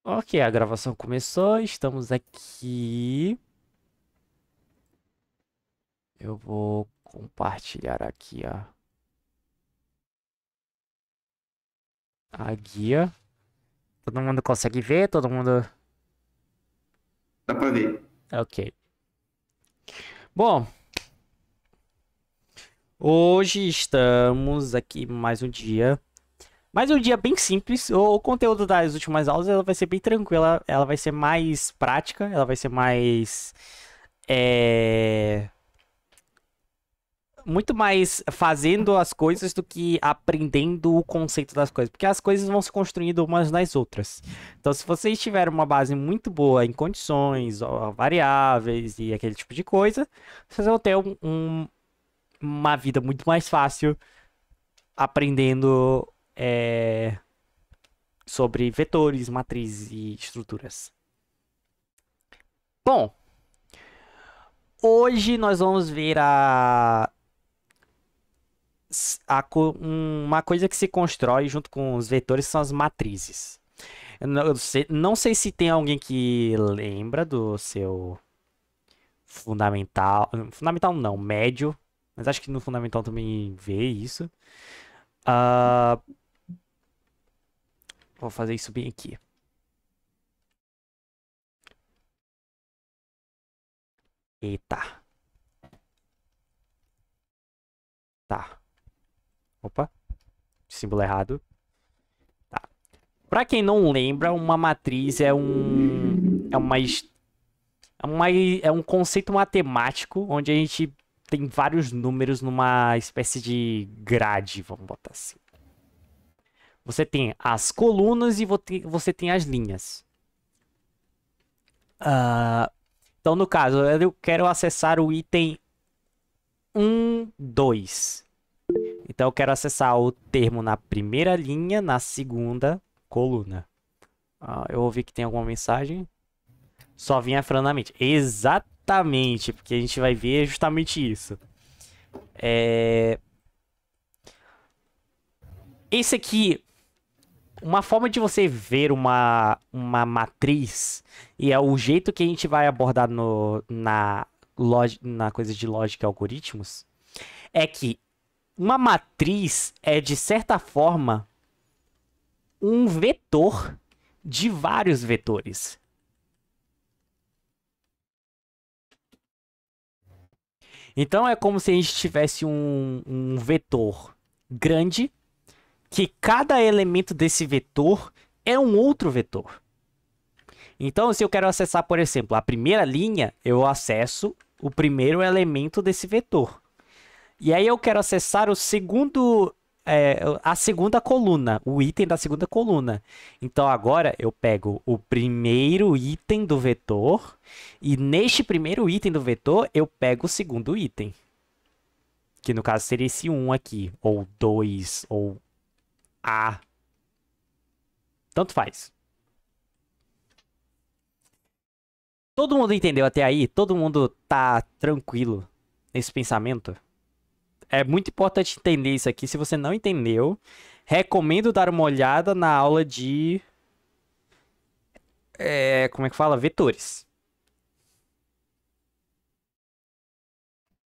Ok, a gravação começou, estamos aqui. Eu vou compartilhar aqui a guia. Todo mundo consegue ver? Todo mundo. Dá pra ver. Ok. Bom, hoje estamos aqui mais um dia. Mais um dia bem simples. O conteúdo das últimas aulas ela vai ser bem tranquila. Ela vai ser mais prática. Ela vai ser mais. É, muito mais fazendo as coisas do que aprendendo o conceito das coisas, porque as coisas vão se construindo umas nas outras. Então, se vocês tiverem uma base muito boa em condições, ó, variáveis e aquele tipo de coisa, vocês vão ter uma vida muito mais fácil aprendendo sobre vetores, matrizes e estruturas. Bom, hoje nós vamos ver uma coisa que se constrói junto com os vetores são as matrizes. Eu não sei se tem alguém que lembra do seu fundamental. Fundamental não, médio. Mas acho que no fundamental também vê isso. Ah, vou fazer isso bem aqui. Eita, tá. Opa, símbolo errado. Tá. Pra quem não lembra, uma matriz é um conceito matemático onde a gente tem vários números numa espécie de grade, vamos botar assim. Você tem as colunas e você tem as linhas. Então, no caso, eu quero acessar o item 1, 2. Então, eu quero acessar o termo na primeira linha, na segunda coluna. Eu ouvi que tem alguma mensagem. Só vinha falando na mente. Exatamente, porque a gente vai ver justamente isso. É... Esse aqui, uma forma de você ver uma matriz, e é o jeito que a gente vai abordar na coisa de lógica e algoritmos, é que uma matriz é, de certa forma, um vetor de vários vetores. Então é como se a gente tivesse um vetor grande, que cada elemento desse vetor é um outro vetor. Então, se eu quero acessar, por exemplo, a primeira linha, eu acesso o primeiro elemento desse vetor. E aí eu quero acessar a segunda coluna, o item da segunda coluna. Então agora eu pego o primeiro item do vetor e neste primeiro item do vetor eu pego o segundo item, que no caso seria esse um aqui, ou 2 ou A, tanto faz. Todo mundo entendeu até aí? Todo mundo tá tranquilo nesse pensamento? É muito importante entender isso aqui. Se você não entendeu, recomendo dar uma olhada na aula de. Como é que fala? Vetores.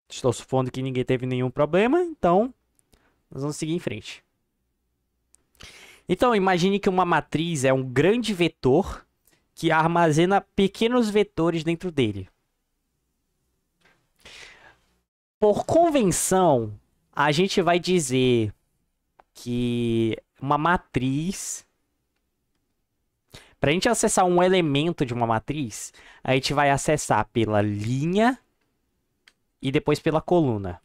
Estou supondo que ninguém teve nenhum problema, então nós vamos seguir em frente. Então, imagine que uma matriz é um grande vetor que armazena pequenos vetores dentro dele. Por convenção, a gente vai dizer que uma matriz. Para a gente acessar um elemento de uma matriz, a gente vai acessar pela linha e depois pela coluna.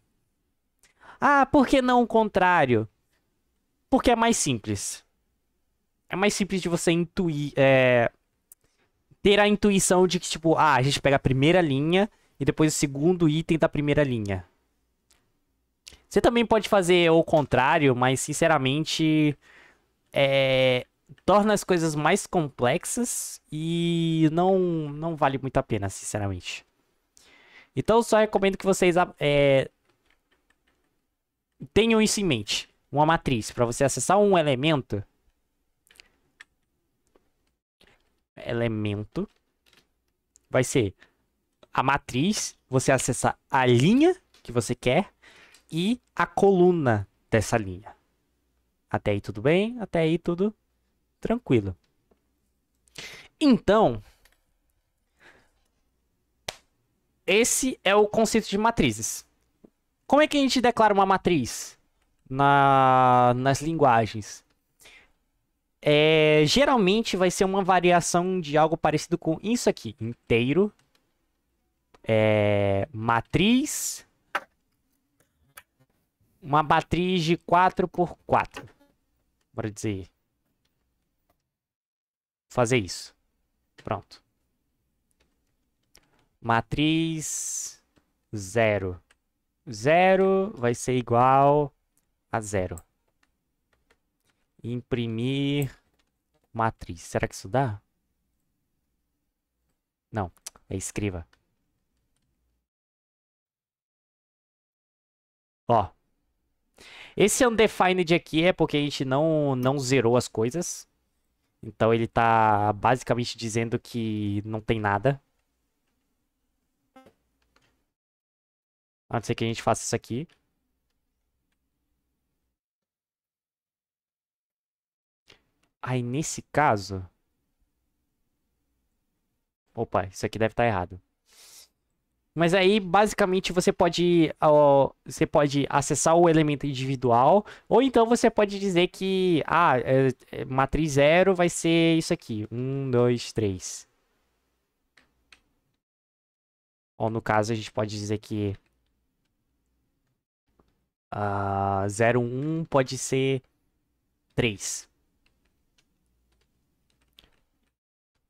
Ah, por que não o contrário? Porque é mais simples. É mais simples de você intuir, ter a intuição de que, tipo, a gente pega a primeira linha e depois o segundo item da primeira linha. Você também pode fazer o contrário, mas sinceramente torna as coisas mais complexas e não vale muito a pena, sinceramente. Então, eu só recomendo que vocês tenham isso em mente. Uma matriz, para você acessar um elemento, elemento vai ser a matriz, você acessa a linha que você quer e a coluna dessa linha. Até aí tudo bem? Até aí tudo tranquilo. Então, esse é o conceito de matrizes. Como é que a gente declara uma matriz nas linguagens? Geralmente vai ser uma variação de algo parecido com isso aqui. Inteiro. Matriz. Uma matriz de 4 por 4. Bora dizer. Fazer isso. Pronto. Matriz 0. 0 vai ser igual a 0. Imprimir matriz. Será que isso dá? Não, é escreva. Ó. Esse undefined aqui é porque a gente não zerou as coisas. Então ele tá basicamente dizendo que não tem nada. A não ser que a gente faça isso aqui. Aí nesse caso... Opa, isso aqui deve estar errado. Mas aí, basicamente, você pode acessar o elemento individual, ou então você pode dizer que matriz 0 vai ser isso aqui. 1, 2, 3. Ou no caso, a gente pode dizer que 0, 1 pode ser 3.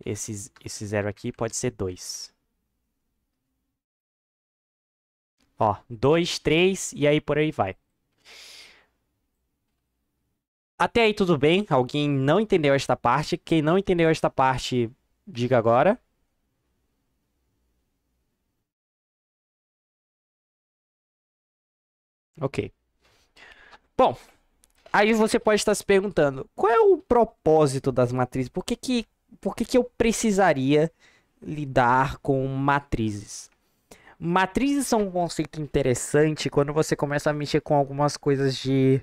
Esse 0 aqui pode ser 2. Ó, 2, 3 e aí por aí vai. Até aí tudo bem? Alguém não entendeu esta parte? Quem não entendeu esta parte, diga agora. Ok. Bom, aí você pode estar se perguntando, qual é o propósito das matrizes? Por que eu precisaria lidar com matrizes? Matrizes são um conceito interessante quando você começa a mexer com algumas coisas de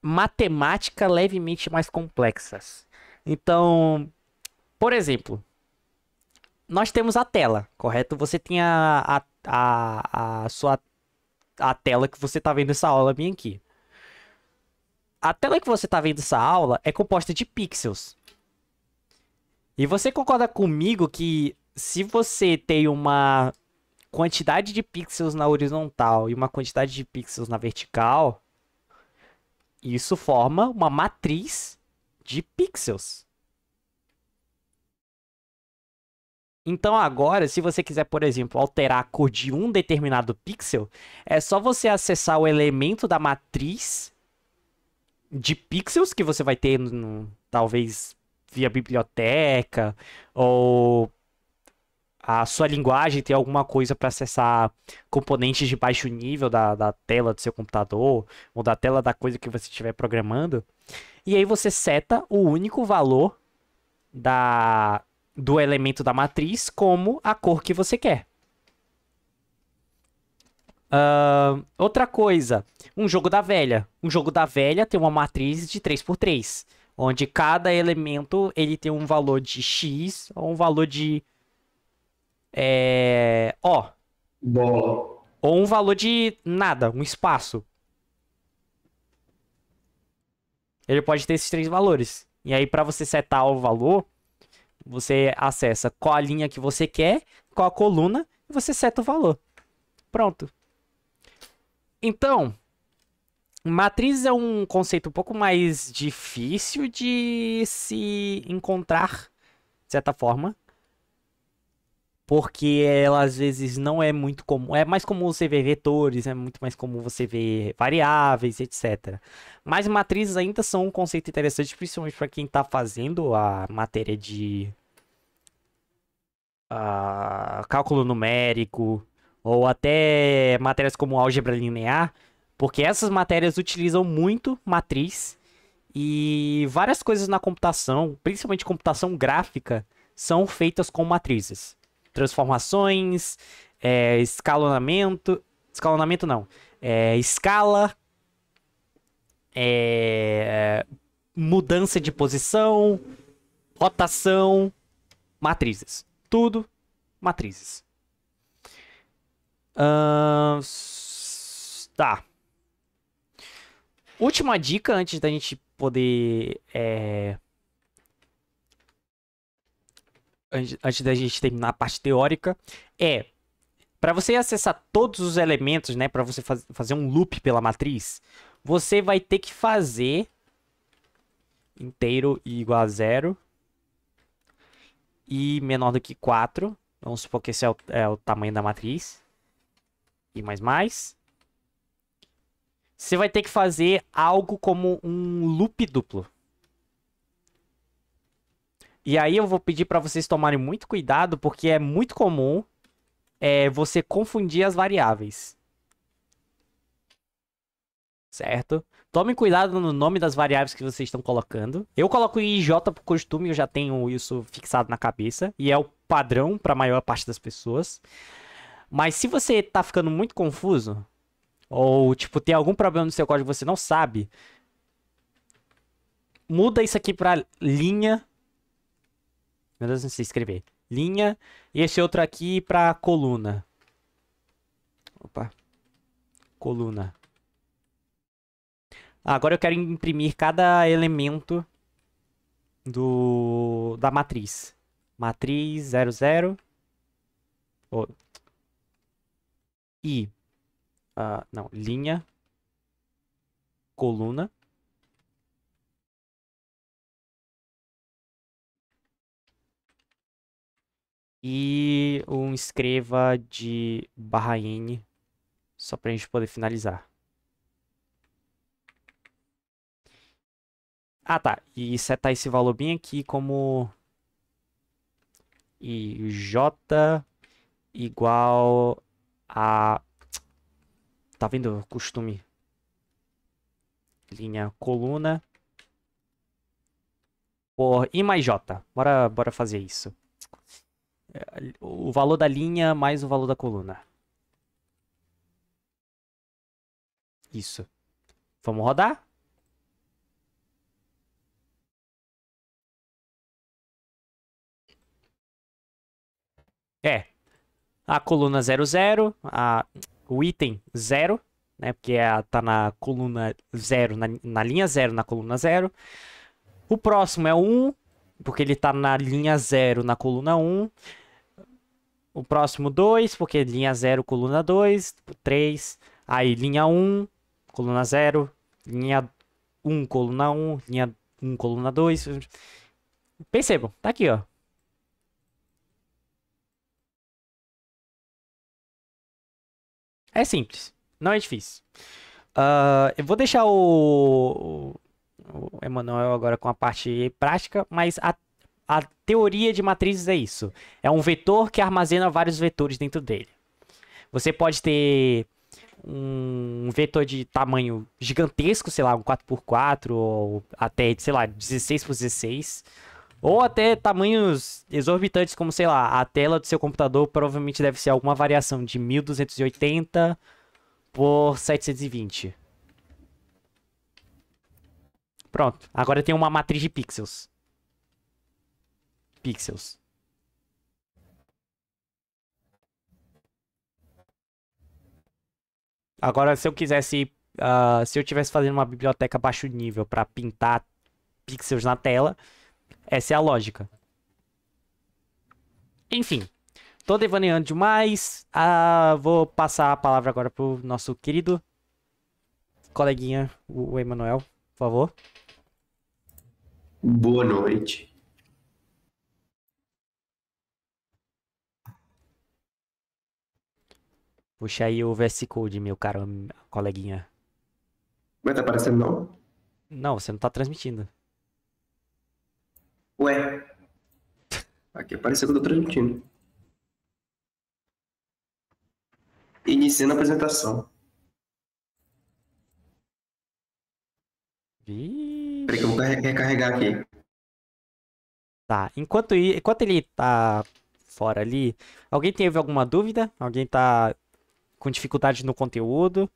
matemática levemente mais complexas. Então, por exemplo, nós temos a tela, correto? Você tem a tela que você está vendo essa aula bem aqui. A tela que você está vendo essa aula é composta de pixels. E você concorda comigo que se você tem uma quantidade de pixels na horizontal e uma quantidade de pixels na vertical, isso forma uma matriz de pixels. Então agora, se você quiser, por exemplo, alterar a cor de um determinado pixel, é só você acessar o elemento da matriz de pixels que você vai ter, talvez via biblioteca, ou a sua linguagem tem alguma coisa para acessar componentes de baixo nível da tela do seu computador, ou da tela da coisa que você estiver programando. E aí você seta o único valor do elemento da matriz como a cor que você quer. Outra coisa, um jogo da velha. Um jogo da velha tem uma matriz de 3x3, onde cada elemento ele tem um valor de X ou um valor de O. Bola. Ou um valor de nada, um espaço. Ele pode ter esses 3 valores. E aí, para você setar o valor, você acessa qual a linha que você quer, qual a coluna, e você seta o valor. Pronto. Então, matriz é um conceito um pouco mais difícil de se encontrar, de certa forma. Porque ela às vezes não é muito comum. É mais comum você ver vetores, é muito mais comum você ver variáveis, etc. Mas matrizes ainda são um conceito interessante, principalmente para quem está fazendo a matéria de cálculo numérico, ou até matérias como álgebra linear, porque essas matérias utilizam muito matriz. E várias coisas na computação, principalmente computação gráfica, são feitas com matrizes. Transformações, escalonamento. Escalonamento não. Escala, mudança de posição, rotação, matrizes. Tudo matrizes. Tá. Última dica antes da gente poder. Antes da gente terminar a parte teórica. Para você acessar todos os elementos, né? Para você fazer um loop pela matriz, você vai ter que fazer inteiro igual a 0 e menor do que 4. Vamos supor que esse é o tamanho da matriz. E mais. Você vai ter que fazer algo como um loop duplo. E aí eu vou pedir para vocês tomarem muito cuidado, porque é muito comum você confundir as variáveis. Certo? Tomem cuidado no nome das variáveis que vocês estão colocando. Eu coloco IJ por costume, eu já tenho isso fixado na cabeça. E é o padrão para a maior parte das pessoas. Mas se você tá ficando muito confuso, ou tipo, tem algum problema no seu código que você não sabe, muda isso aqui para linha. Meu Deus, não sei escrever. Linha. E esse outro aqui para coluna. Opa. Coluna. Agora eu quero imprimir cada elemento da matriz. Matriz 00. Oh. E. Não, linha. Coluna. E escreva de barra N. Só pra gente poder finalizar. Tá. E setar esse valor bem aqui como J igual a... Tá vendo? Costume. Linha coluna. Por I mais J. Bora fazer isso. O valor da linha mais o valor da coluna. Isso. Vamos rodar? A coluna 00, o item 0, né? Porque tá na coluna 0, na linha 0, na coluna 0. O próximo é o 1, porque ele tá na linha 0, na coluna 1. O próximo 2, porque linha 0, coluna 2. 3. Aí linha 1, coluna 0. Linha 1, coluna 1. Linha 1, coluna 2. Percebam, tá aqui, ó. É simples, não é difícil. Eu vou deixar o Emanuel agora com a parte prática, mas a teoria de matrizes é isso. É um vetor que armazena vários vetores dentro dele. Você pode ter um vetor de tamanho gigantesco, sei lá, um 4x4, ou até, sei lá, 16x16. Ou até tamanhos exorbitantes, como, sei lá, a tela do seu computador provavelmente deve ser alguma variação de 1280 por 720. Pronto, agora tem uma matriz de pixels. Agora, se eu quisesse, se eu tivesse fazendo uma biblioteca baixo nível para pintar pixels na tela, essa é a lógica. Enfim, tô devaneando demais. Vou passar a palavra agora pro nosso querido coleguinha, o Emanuel, por favor. Boa noite. Puxa aí o VS Code, meu caro coleguinha. Mas tá aparecendo não? Não, você não tá transmitindo. Ué, aqui apareceu que eu tô transmitindo. Iniciando a apresentação. Vi. Peraí que eu vou recarregar aqui. Tá, enquanto ele tá fora ali, alguém teve alguma dúvida? Alguém tá com dificuldade no conteúdo?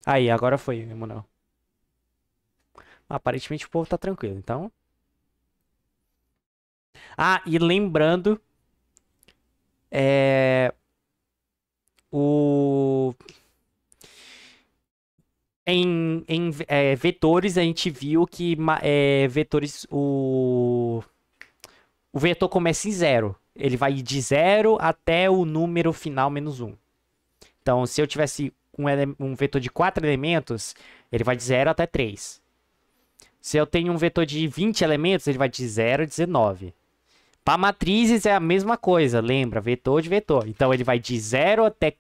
Aí, agora foi, Emanuel. Aparentemente o povo tá tranquilo, então. Ah, e lembrando, é, o vetores a gente viu que vetores o vetor começa em zero. Ele vai de zero até o número final menos um. Então, se eu tivesse um vetor de 4 elementos, ele vai de 0 até 3. Se eu tenho um vetor de 20 elementos, ele vai de 0 a 19. Para matrizes é a mesma coisa, lembra? Vetor de vetor. Então, ele vai de 0 até,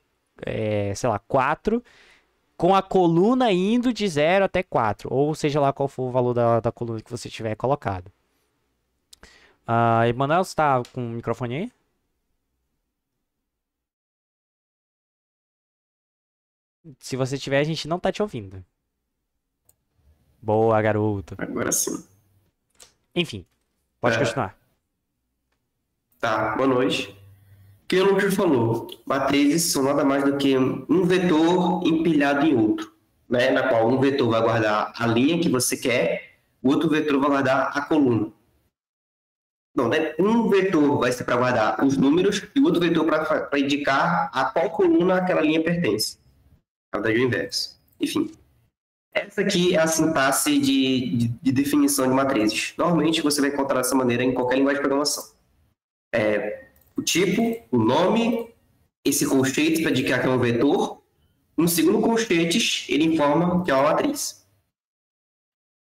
sei lá, 4, com a coluna indo de 0 até 4. Ou seja lá qual for o valor da coluna que você tiver colocado. Emanuel, você está com o microfone aí? Se você tiver, a gente não tá te ouvindo. Boa, garoto. Agora sim. Enfim, pode continuar. Tá, boa noite. O que o Lucas falou, matrizes são nada mais do que um vetor empilhado em outro, né? Na qual um vetor vai guardar a linha que você quer, o outro vetor vai guardar a coluna. Não, né? Um vetor vai ser para guardar os números e o outro vetor para indicar a qual coluna aquela linha pertence. Na verdade, o inverso. Enfim. Essa aqui é a sintaxe de definição de matrizes. Normalmente você vai encontrar dessa maneira em qualquer linguagem de programação. O tipo, o nome, esse colchete para indicar que é um vetor. No segundo colchete, ele informa que é uma matriz.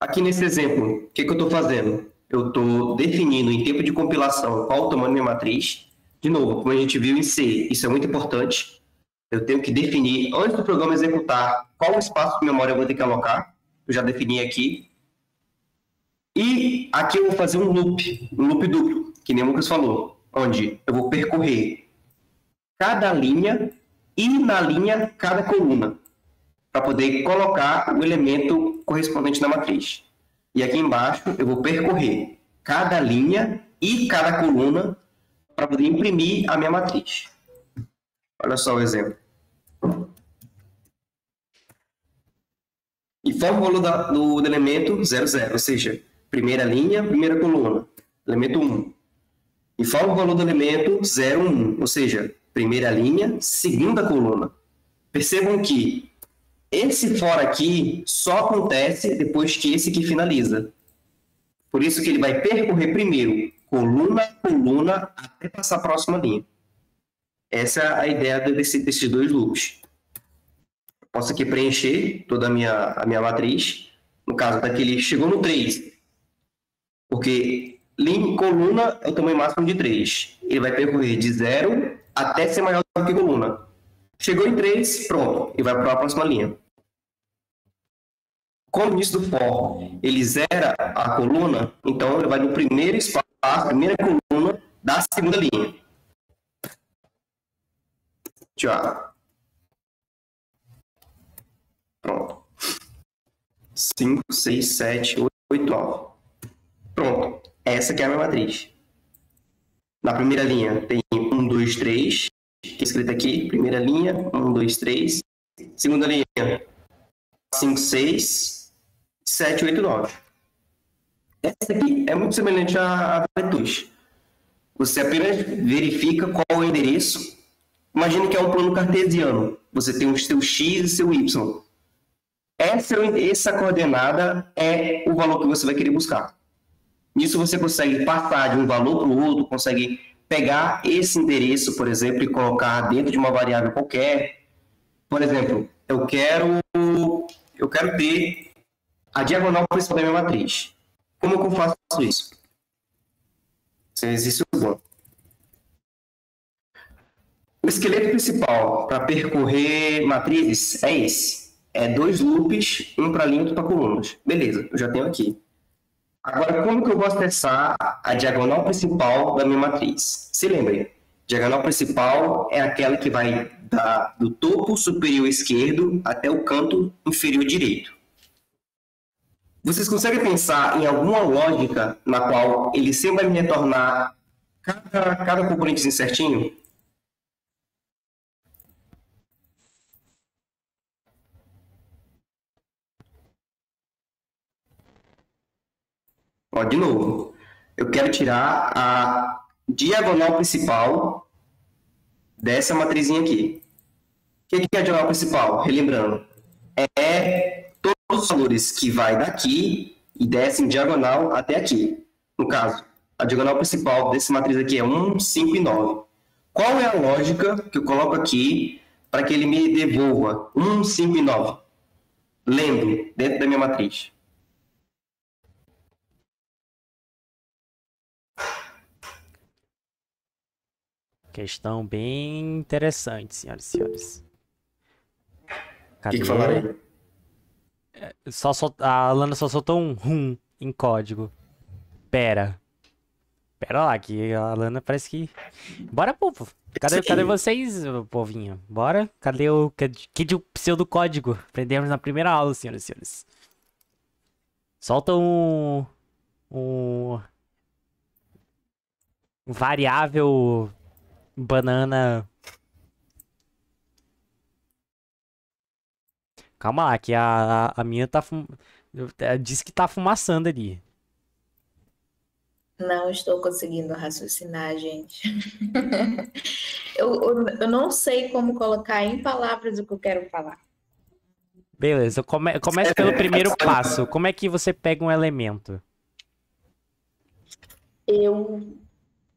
Aqui nesse exemplo, o que eu estou fazendo? Eu estou definindo em tempo de compilação qual o tamanho da minha matriz. De novo, como a gente viu em C, isso é muito importante. Eu tenho que definir, antes do programa executar, qual espaço de memória eu vou ter que alocar. Eu já defini aqui. E aqui eu vou fazer um loop duplo, que nem o Lucas falou, onde eu vou percorrer cada linha e na linha cada coluna, para poder colocar o elemento correspondente na matriz. E aqui embaixo eu vou percorrer cada linha e cada coluna para poder imprimir a minha matriz. Olha só o exemplo. Informa o valor do elemento 00, ou seja, primeira linha, primeira coluna, elemento 1. Informa o valor do elemento 01, ou seja, primeira linha, segunda coluna. Percebam que esse fora aqui só acontece depois que esse aqui finaliza. Por isso que ele vai percorrer primeiro coluna a coluna até passar a próxima linha. Essa é a ideia desses dois loops. Eu posso aqui preencher toda a minha matriz. No caso daquele chegou no 3. Porque coluna é o tamanho máximo de 3. Ele vai percorrer de 0 até ser maior do que coluna. Chegou em 3, pronto. E vai para a próxima linha. Como o início do for ele zera a coluna, então ele vai no primeiro espaço, primeira coluna da segunda linha. Tchau. Pronto. 5, 6, 7, 8, 9. Pronto. Essa aqui é a minha matriz. Na primeira linha tem 1, 2, 3. Escrito aqui, primeira linha, 1, 2, 3. Segunda linha, 5, 6, 7, 8, 9. Essa aqui é muito semelhante à matriz. Você apenas verifica qual é o endereço. Imagina que é um plano cartesiano. Você tem o seu x e seu y. Essa coordenada é o valor que você vai querer buscar. Nisso você consegue passar de um valor para o outro, consegue pegar esse endereço, por exemplo, e colocar dentro de uma variável qualquer. Por exemplo, eu quero ter a diagonal principal da minha matriz. Como que eu faço isso? Esse é um exercício bom. O esqueleto principal para percorrer matrizes é esse. É 2 loops, um para linha e outro para colunas. Beleza, eu já tenho aqui. Agora, como que eu vou acessar a diagonal principal da minha matriz? Se lembrem, Diagonal principal é aquela que vai do topo superior esquerdo até o canto inferior direito. Vocês conseguem pensar em alguma lógica na qual ele sempre vai me retornar cada componente certinho? Ó, de novo, eu quero tirar a diagonal principal dessa matrizinha aqui. O que é a diagonal principal? Relembrando, é todos os valores que vai daqui e desce em diagonal até aqui. No caso, a diagonal principal dessa matriz aqui é 1, 5 e 9. Qual é a lógica que eu coloco aqui para que ele me devolva 1, 5 e 9? Lembre, dentro da minha matriz. Questão bem interessante, senhoras e senhores. O Cadê? que falaram? A Alana só soltou um rum em código. Pera. Pera lá, que a Alana parece que... Bora, povo. Cadê vocês, povinho? Bora? Cadê o pseudocódigo? Aprendemos na primeira aula, senhoras e senhores. Solta um variável banana. Calma lá, que a minha tá disse que tá fumaçando ali. Não estou conseguindo raciocinar, gente. Eu não sei como colocar em palavras o que eu quero falar. Beleza, comece pelo primeiro passo. Como é que você pega um elemento? Eu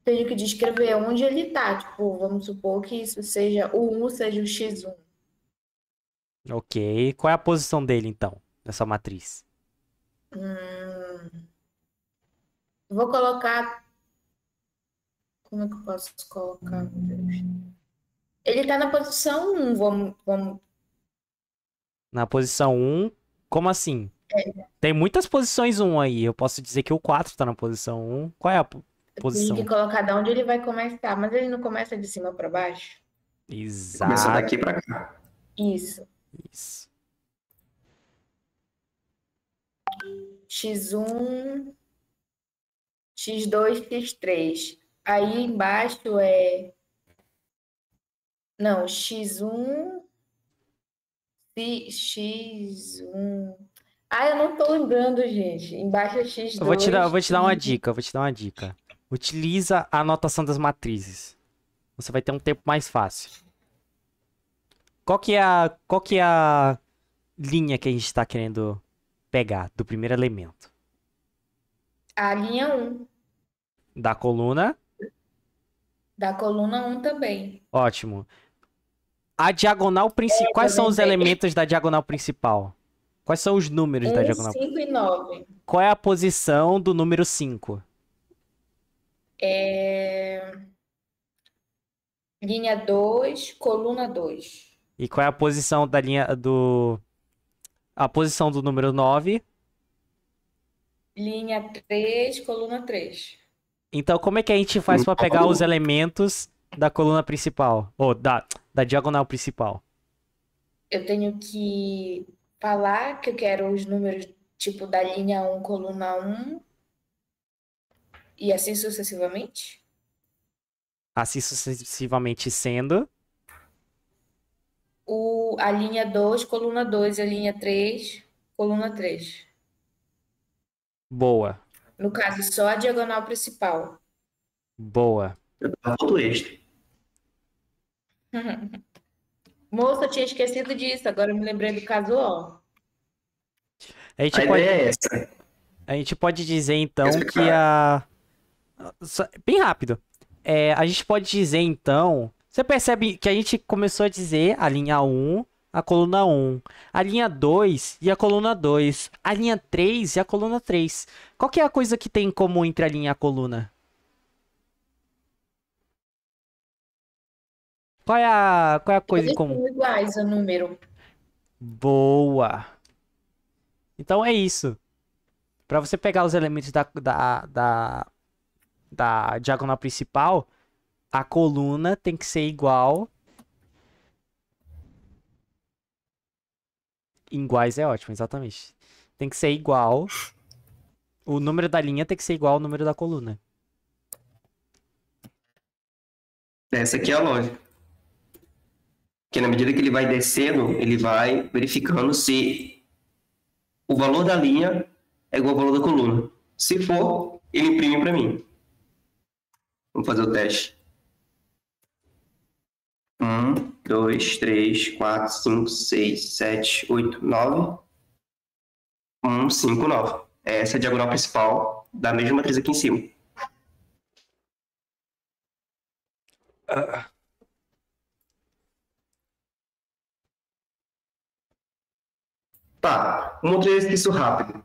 tenho que descrever onde ele está. Tipo, vamos supor que isso seja o 1 seja o x1. Ok. Qual é a posição dele, então, nessa matriz? Vou colocar... Como é que eu posso colocar? Meu Deus. Ele está na posição 1. Vamos... Na posição 1, como assim? Tem muitas posições 1 aí. Eu posso dizer que o 4 tá na posição 1. Qual é a posição? Tem que colocar de onde ele vai começar. Mas ele não começa de cima para baixo? Exato. Começa daqui para cá. Isso. Isso. x1, x2, x3. Aí embaixo é... Não, x1, x1... Ah, eu não tô lembrando, gente. Embaixo é x2. Eu vou te dar uma dica. Utiliza a anotação das matrizes. Você vai ter um tempo mais fácil. Qual que é a linha que a gente está querendo pegar do primeiro elemento? A linha 1. Da coluna? Da coluna 1 também. Ótimo. A diagonal principal. Quais são os elementos da diagonal principal? Quais são os números da diagonal? 5 e 9. Qual é a posição do número 5? Linha 2, coluna 2. E qual é a posição da linha do... A posição do número 9? Linha 3, coluna 3. Então, como é que a gente faz para pegar os elementos da coluna principal? Ou da diagonal principal? Eu tenho que falar que eu quero os números, tipo, da linha 1, coluna 1. E assim sucessivamente? Assim sucessivamente sendo. A linha 2, coluna 2, a linha 3, coluna 3. Boa. No caso, só a diagonal principal. Boa. Eu dava ponto extra. Moça, eu tinha esquecido disso, agora eu me lembrei do caso O. A gente A pode, ideia é essa. a gente pode dizer, então, Quer que bem rápido. A gente pode dizer, então... Você percebe que a gente começou a dizer a linha 1, a coluna 1, a linha 2 e a coluna 2, a linha 3 e a coluna 3. Qual que é a coisa que tem em comum entre a linha e a coluna? Qual é a coisa em Eles comum? são iguais o número. Boa. Então é isso. Para você pegar os elementos da diagonal principal, a coluna tem que ser igual. Iguais é ótimo, exatamente. Tem que ser igual. O número da linha tem que ser igual ao número da coluna. Essa aqui é a lógica. Porque na medida que ele vai descendo, ele vai verificando se o valor da linha é igual ao valor da coluna. Se for, ele imprime para mim. Vamos fazer o teste. 1, 2, 3, 4, 5, 6, 7, 8, 9. 1, 5, 9. Essa é a diagonal principal da mesma matriz aqui em cima. Tá, um outro exercício rápido.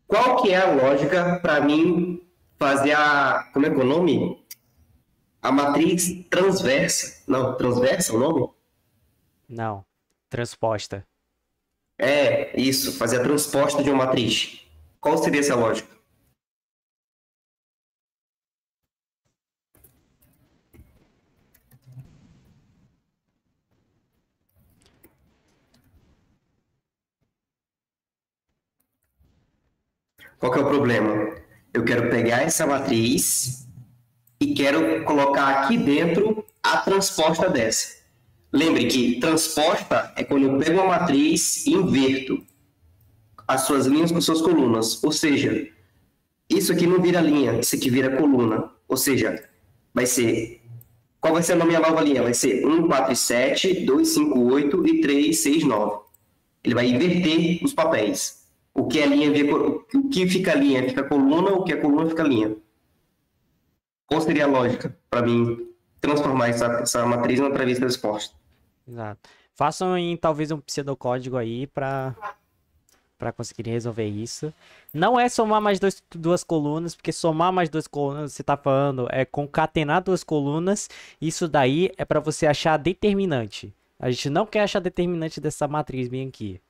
Qual que é a lógica para mim fazer a... Como é que é o nome? A matriz transversa. Não, transversa é o nome? Não. Transposta. É, isso, fazer a transposta de uma matriz. Qual seria essa lógica? Qual que é o problema? Eu quero pegar essa matriz e quero colocar aqui dentro a transposta dessa. Lembre que transposta é quando eu pego uma matriz e inverto as suas linhas com suas colunas. Ou seja, isso aqui não vira linha, isso aqui vira coluna. Ou seja, vai ser... Qual vai ser a minha nova linha? Vai ser 1, 4, 7, 2, 5, 8 e 3, 6, 9. Ele vai inverter os papéis. O que é linha, o que fica linha fica coluna, o que é coluna fica linha. Qual seria a lógica para mim transformar essa matriz numa matriz transposta? Exato. Façam em talvez um pseudocódigo aí pra conseguir resolver isso. Não é somar mais duas colunas, porque somar mais duas colunas, você tá falando, é concatenar duas colunas. Isso daí é pra você achar a determinante. A gente não quer achar a determinante dessa matriz bem aqui.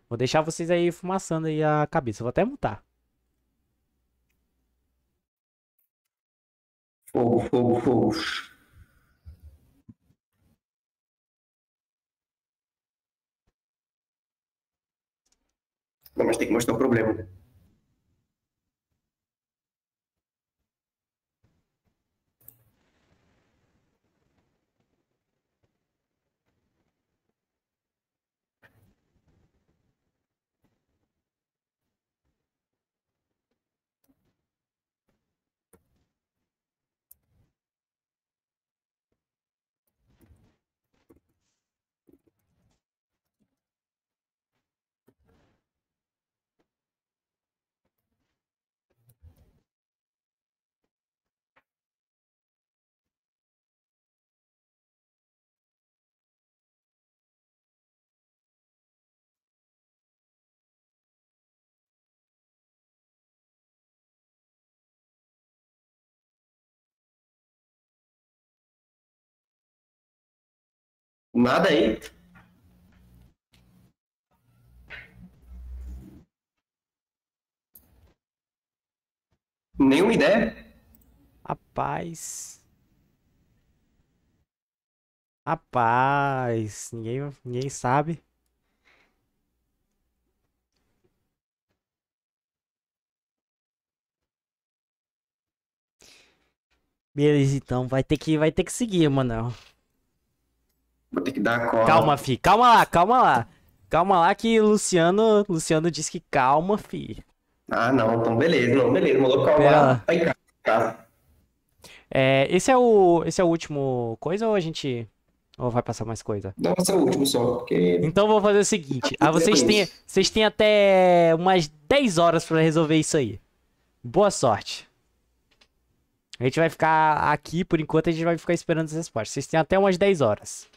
Vou deixar vocês aí fumaçando aí a cabeça. Vou até mutar. Fogo, fogo, fogo. Não, mas tem que mostrar o problema. Nada aí. Nenhuma ideia. Rapaz. Rapaz. Ninguém sabe. Beleza, então. Vai ter que seguir, mano. Vou ter que dar a Calma, cola. fi. Calma lá, calma lá. Calma lá que Luciano disse que calma, fi. Ah, não, então beleza, não, beleza. Vou Pera calmar. lá. Aí, cara. Esse é o último coisa ou a gente ou vai passar mais coisa? Não, esse é o último só, porque Então vou fazer o seguinte, eu conheço. vocês têm até umas 10 horas pra resolver isso aí. Boa sorte. A gente vai ficar aqui por enquanto, a gente vai ficar esperando as respostas. Vocês têm até umas 10 horas.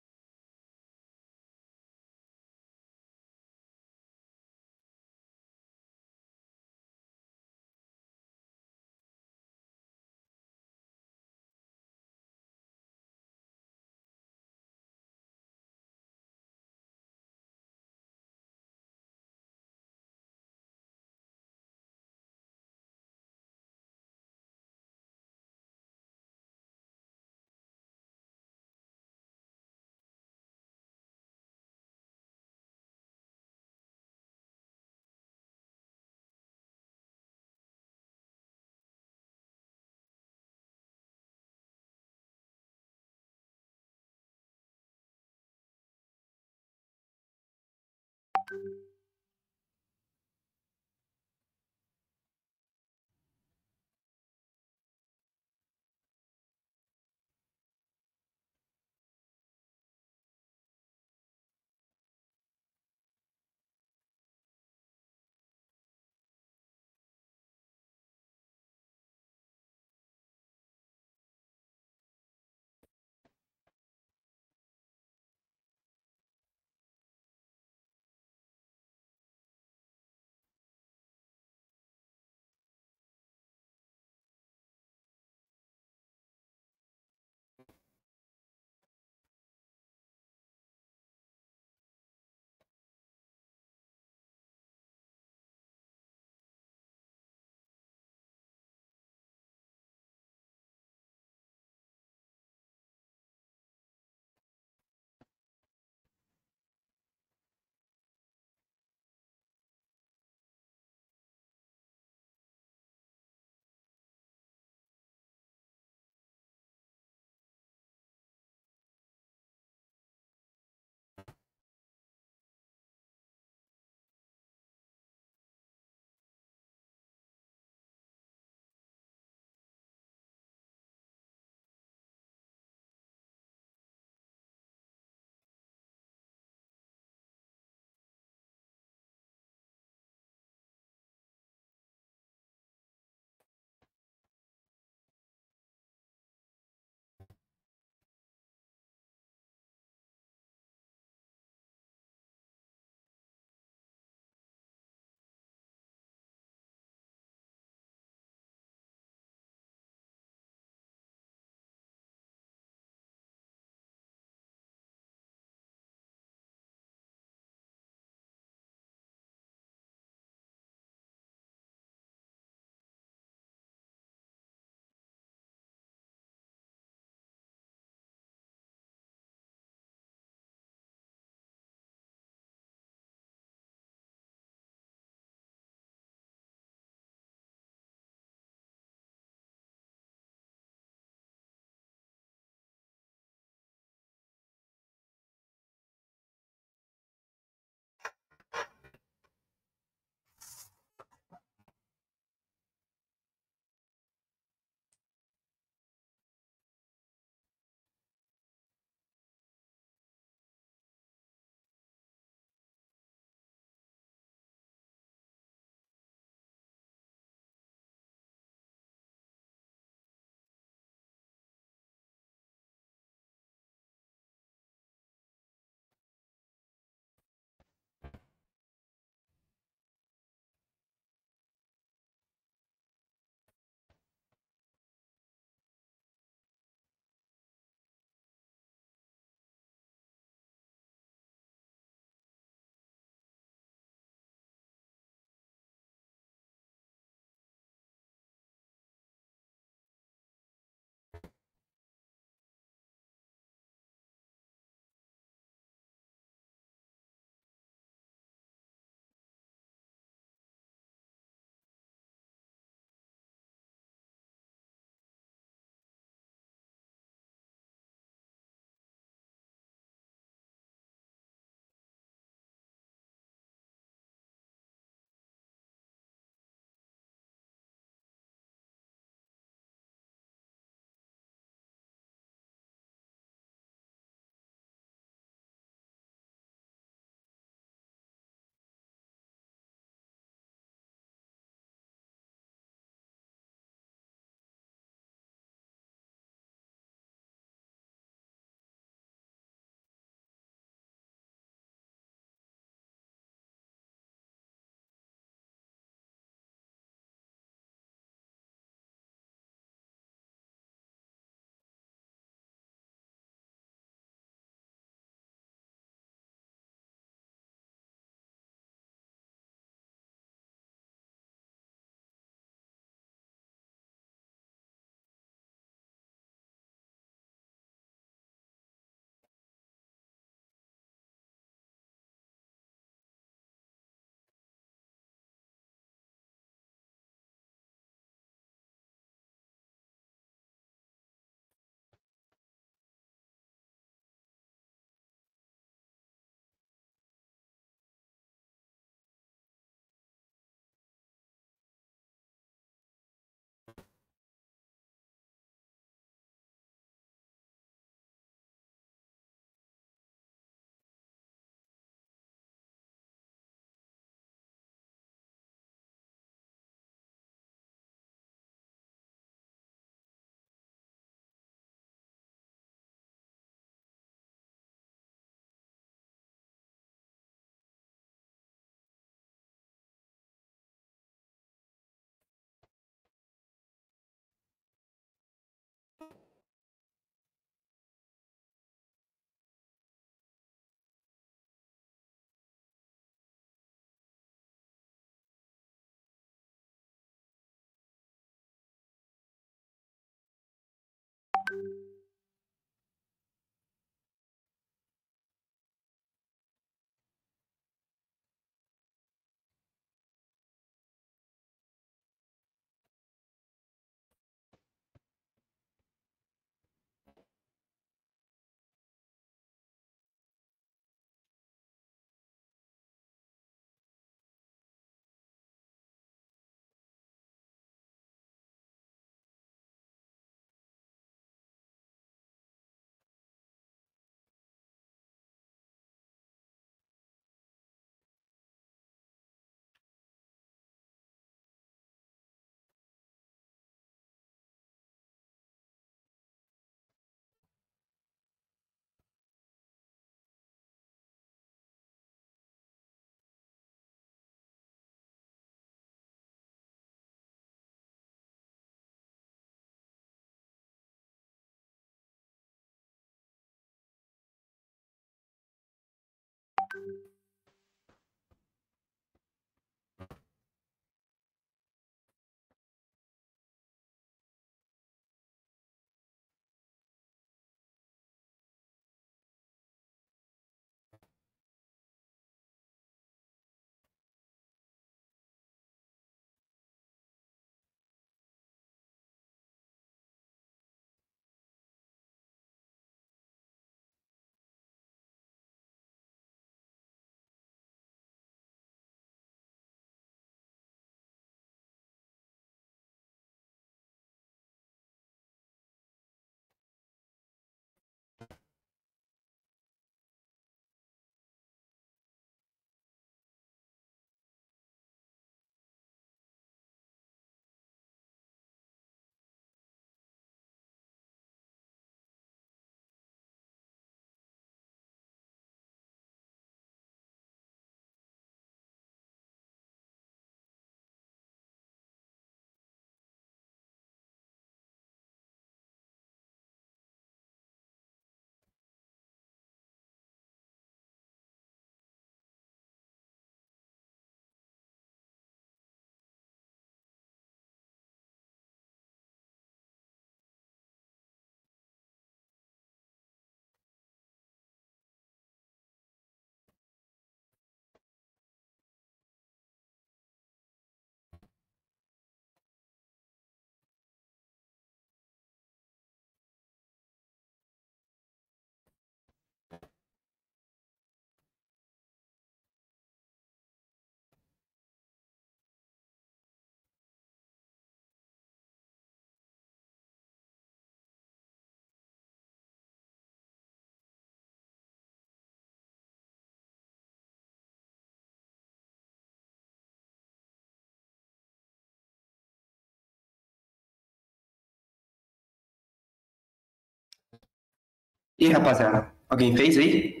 E aí, rapaziada, alguém fez aí?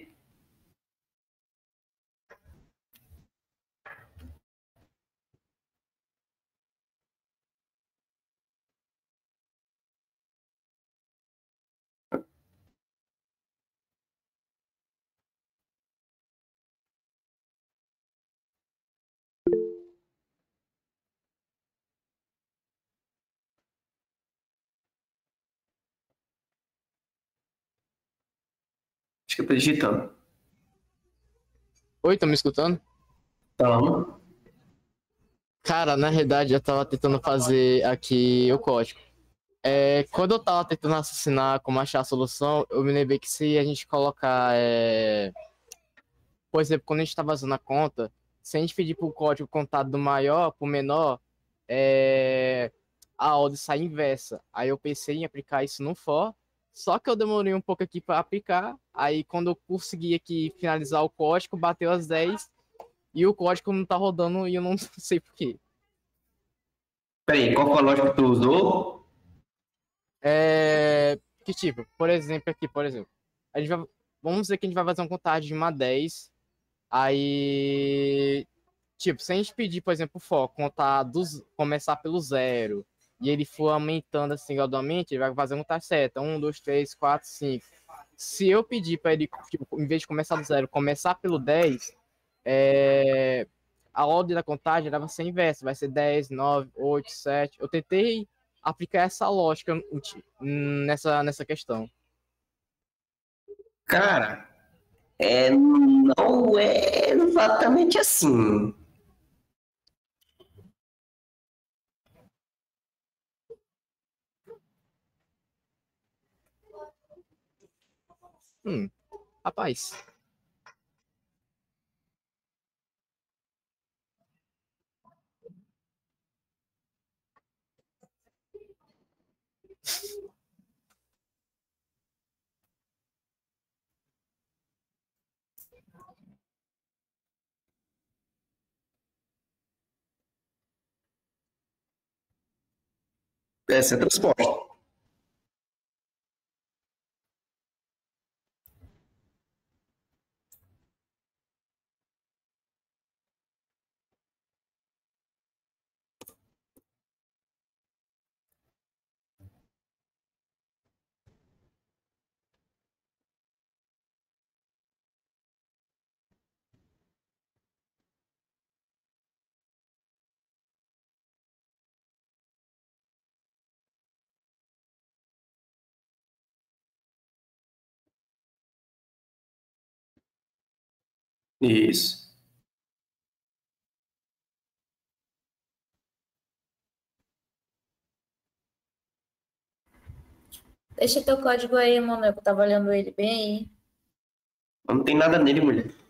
Acho que eu tô digitando. Oi, tá me escutando? Então, Cara, na realidade eu tava tentando fazer aqui o código. Quando eu tava tentando raciocinar como achar a solução, eu me lembrei que se a gente colocar, por exemplo, quando a gente tá vazando a conta, se a gente pedir pro código contado do maior pro menor, é, a ordem sai inversa. Aí eu pensei em aplicar isso no for, só que eu demorei um pouco aqui para aplicar. Aí quando eu consegui aqui finalizar o código, bateu as 10 e o código não tá rodando e eu não sei por quê. peraí, qual foi a lógica que tu usou? Que tipo, por exemplo, aqui, por exemplo, a gente vai, vamos dizer que a gente vai fazer uma contagem de 1 a 10, aí, tipo, se a gente pedir, por exemplo, o for contar começar pelo zero, e ele for aumentando assim gradualmente, ele vai fazer uma contagem certa, 1, 2, 3, 4, 5. Se eu pedir para ele, tipo, em vez de começar do zero, começar pelo 10, é, a ordem da contagem vai ser inversa, vai ser 10, 9, 8, 7. Eu tentei aplicar essa lógica nessa questão. Cara, não é exatamente assim. Rapaz, Essa é a resposta. Isso. Deixa teu código aí, mano, que eu tava olhando ele bem aí. Não tem nada nele, mulher.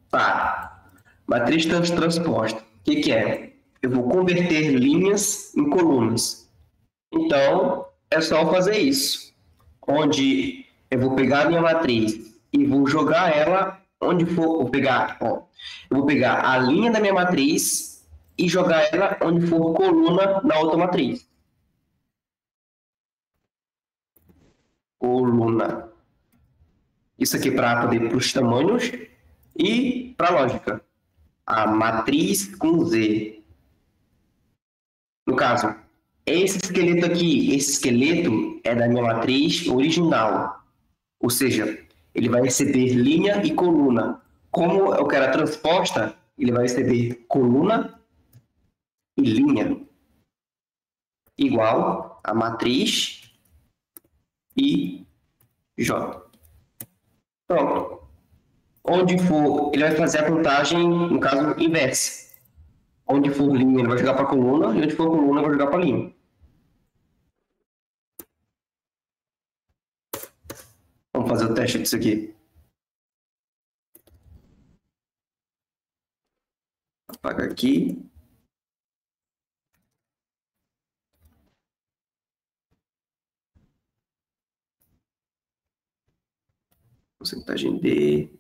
Tá. Matriz transposta. O que que é? Eu vou converter linhas em colunas. Então, é só fazer isso. Onde eu vou pegar a minha matriz e vou jogar ela onde for. Eu vou pegar a linha da minha matriz e jogar ela onde for coluna na outra matriz. Coluna. Isso aqui para os tamanhos e para a lógica. A matriz com Z. No caso, esse esqueleto aqui, esse esqueleto é da minha matriz original. Ou seja, ele vai receber linha e coluna. Como eu quero a transposta, ele vai receber coluna e linha. Igual a matriz e J. Pronto. Onde for, ele vai fazer a contagem, no caso, inversa. Onde for linha, ele vai jogar para coluna, e onde for coluna, ele vai jogar para linha. Vamos fazer o teste disso aqui. Apaga aqui. Porcentagem D,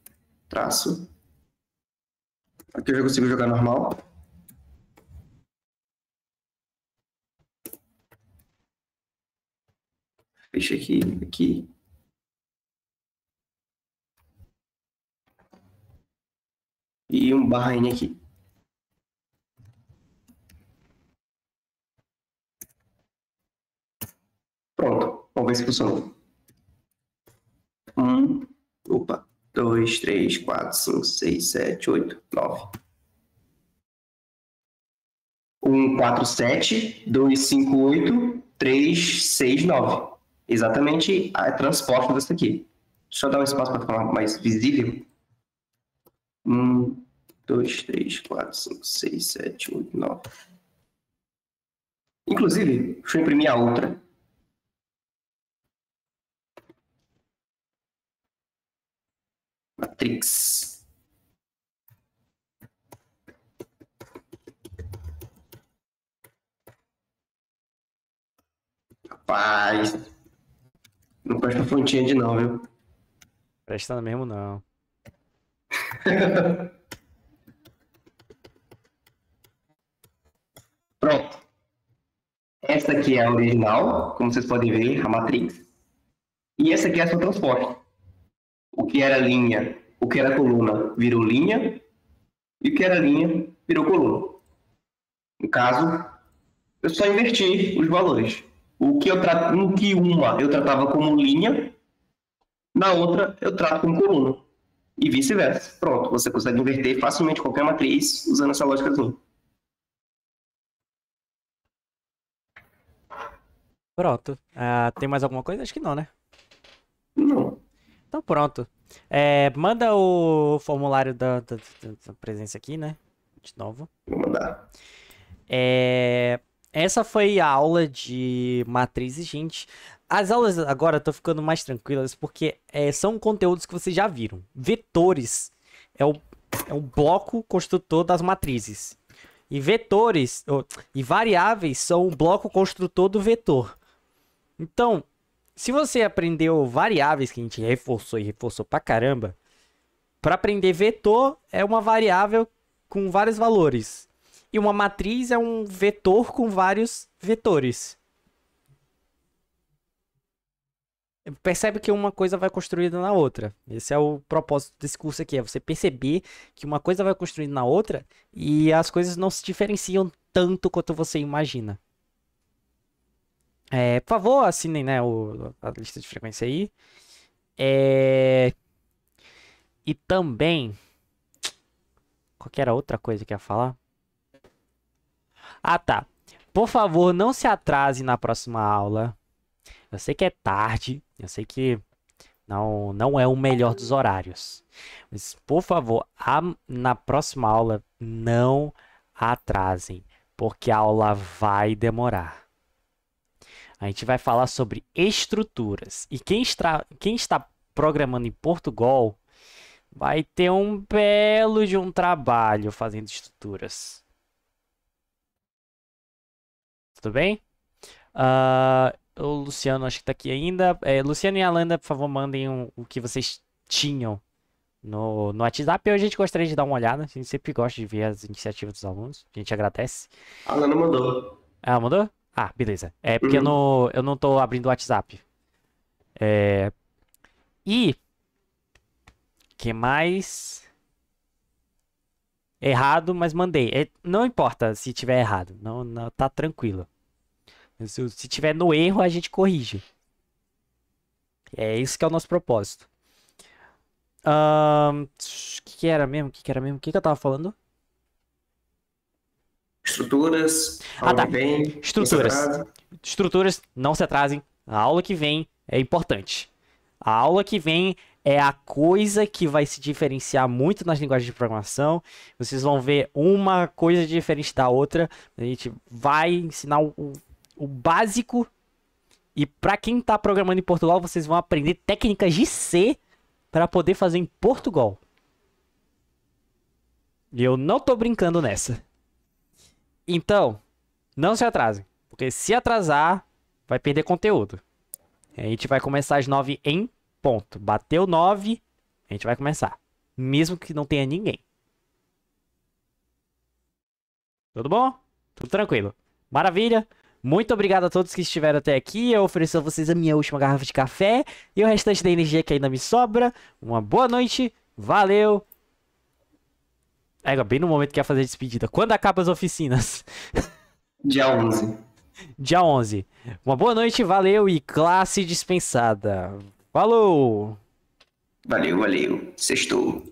traço. Aqui eu já consigo jogar normal. Fecha aqui, aqui. E um barra N aqui. Pronto, vamos ver se funcionou. 2, 3, 4, 5, 6, 7, 8, 9. 1, 4, 7, 2, 5, 8, 3, 6, 9. Exatamente a transposta dessa aqui. Deixa eu dar um espaço para ficar mais visível. 1, 2, 3, 4, 5, 6, 7, 8, 9. Inclusive, deixa eu imprimir a outra. Matrix. Rapaz. Não presta fontinha de não, viu? Prestando mesmo, não. Pronto. Essa aqui é a original, como vocês podem ver, a matrix. E essa aqui é a sua transposta. O que era linha, o que era coluna, virou linha. E o que era linha, virou coluna. No caso, eu só inverti os valores. O que uma eu tratava como linha, na outra eu trato como coluna. E vice-versa. Pronto, você consegue inverter facilmente qualquer matriz usando essa lógicazinha. Pronto. Tem mais alguma coisa? Acho que não, né? Não. Então pronto. Manda o formulário da presença aqui, né? De novo. Vou mandar. Essa foi a aula de matrizes, gente. As aulas agora estão ficando mais tranquilas porque são conteúdos que vocês já viram. Vetores é o bloco construtor das matrizes. E vetores e variáveis são o bloco construtor do vetor. Então, se você aprendeu variáveis, que a gente reforçou e reforçou pra caramba, para aprender vetor é uma variável com vários valores. E uma matriz é um vetor com vários vetores. Percebe que uma coisa vai construída na outra. Esse é o propósito desse curso aqui, é você perceber que uma coisa vai construindo na outra e as coisas não se diferenciam tanto quanto você imagina. Por favor, assinem, né, a lista de frequência aí. E também... Qual que era a outra coisa que eu ia falar? Tá. Por favor, não se atrase na próxima aula. Eu sei que é tarde. Eu sei que não é o melhor dos horários. Mas, por favor, na próxima aula, não atrasem. Porque a aula vai demorar. A gente vai falar sobre estruturas. E quem está programando em Portugal vai ter um belo de um trabalho fazendo estruturas. Tudo bem? O Luciano acho que tá aqui ainda. Luciano e Alanda, por favor, mandem o que vocês tinham no WhatsApp. Hoje a gente gostaria de dar uma olhada. A gente sempre gosta de ver as iniciativas dos alunos. A gente agradece. A Alana mandou. Ah, mandou? Ah, beleza. É porque eu não tô abrindo o WhatsApp. E que mais? Errado, mas mandei. Não importa se tiver errado. Não, tá tranquilo. Se tiver no erro, a gente corrige. É isso que é o nosso propósito. O que era mesmo? O que era mesmo? O que eu tava falando? Estruturas. Ah, tá. Bem, Estruturas. Estruturas, não se atrasem. A aula que vem é importante. A aula que vem é a coisa que vai se diferenciar muito nas linguagens de programação. Vocês vão ver uma coisa diferente da outra. A gente vai ensinar o básico. E para quem está programando em Portugal, vocês vão aprender técnicas de C para poder fazer em Portugal. E eu não tô brincando nessa. Então, não se atrasem. Porque se atrasar, vai perder conteúdo. A gente vai começar às 9 em ponto. Bateu 9, a gente vai começar. Mesmo que não tenha ninguém. Tudo bom? Tudo tranquilo. Maravilha. Muito obrigado a todos que estiveram até aqui. Eu ofereço a vocês a minha última garrafa de café. E o restante da energia que ainda me sobra. Uma boa noite. Valeu. Bem no momento que ia fazer a despedida. Quando acabam as oficinas? Dia 11. Dia 11. Uma boa noite, valeu e classe dispensada. Falou! Valeu. Sextou.